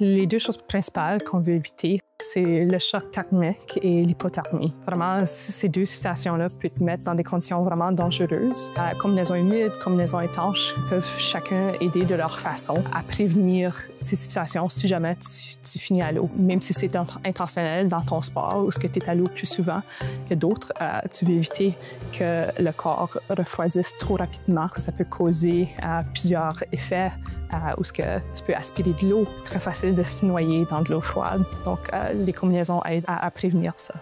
Les deux choses principales qu'on veut éviter, c'est le choc thermique et l'hypothermie. Vraiment, ces deux situations-là peuvent te mettre dans des conditions vraiment dangereuses. Combinaisons humides, combinaisons étanches peuvent chacun aider de leur façon à prévenir ces situations si jamais tu finis à l'eau. Même si c'est intentionnel dans ton sport ou ce que tu es à l'eau plus souvent que d'autres, tu veux éviter que le corps refroidisse trop rapidement, que ça peut causer plusieurs effets où ce que tu peux aspirer de l'eau. C'est très facile de se noyer dans de l'eau froide. Donc, les combinaisons aident à prévenir ça.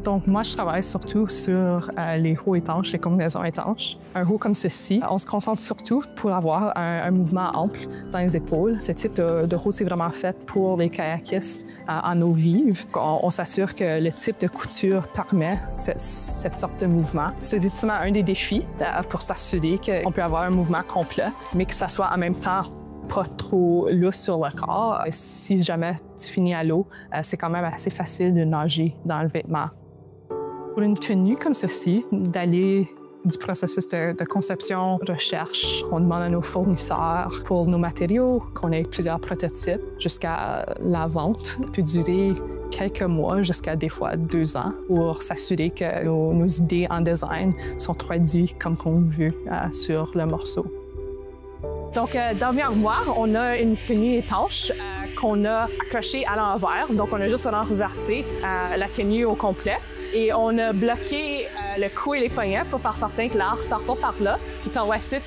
Donc, moi, je travaille surtout sur les hauts étanches, les combinaisons étanches. Un haut comme ceci, on se concentre surtout pour avoir un mouvement ample dans les épaules. Ce type de haut, c'est vraiment fait pour les kayakistes en eau vive. On s'assure que le type de couture permet cette sorte de mouvement. C'est effectivement un des défis pour s'assurer qu'on peut avoir un mouvement complet, mais que ça soit en même temps pas trop lousse sur le corps. Si jamais tu finis à l'eau, c'est quand même assez facile de nager dans le vêtement. Pour une tenue comme ceci, d'aller du processus de conception, recherche, on demande à nos fournisseurs pour nos matériaux, qu'on ait plusieurs prototypes jusqu'à la vente. Ça peut durer quelques mois jusqu'à des fois 2 ans pour s'assurer que nos idées en design sont traduites comme qu'on veut sur le morceau. Donc, dans mes armoires, on a une tenue étanche qu'on a accrochée à l'envers. Donc, on a juste renversé la tenue au complet. Et on a bloqué le cou et les poignets pour faire certain que l'air ne sort pas par là. Puis par la suite,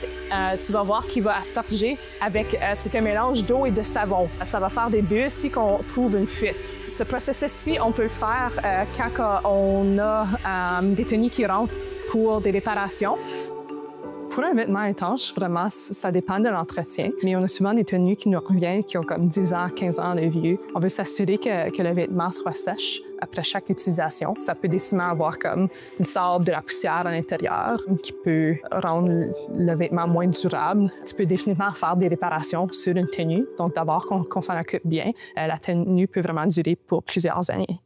tu vas voir qu'il va asperger avec ce mélange d'eau et de savon. Ça va faire des bulles si on trouve une fuite. Ce processus-ci, on peut le faire quand on a des tenues qui rentrent pour des réparations. Pour un vêtement étanche, vraiment, ça dépend de l'entretien. Mais on a souvent des tenues qui nous reviennent, qui ont comme 10 ans, 15 ans de vieux. On veut s'assurer que le vêtement soit sèche après chaque utilisation. Ça peut décidément avoir comme du sable, de la poussière à l'intérieur qui peut rendre le vêtement moins durable. Tu peux définitivement faire des réparations sur une tenue. Donc d'abord, qu'on s'en occupe bien, la tenue peut vraiment durer pour plusieurs années.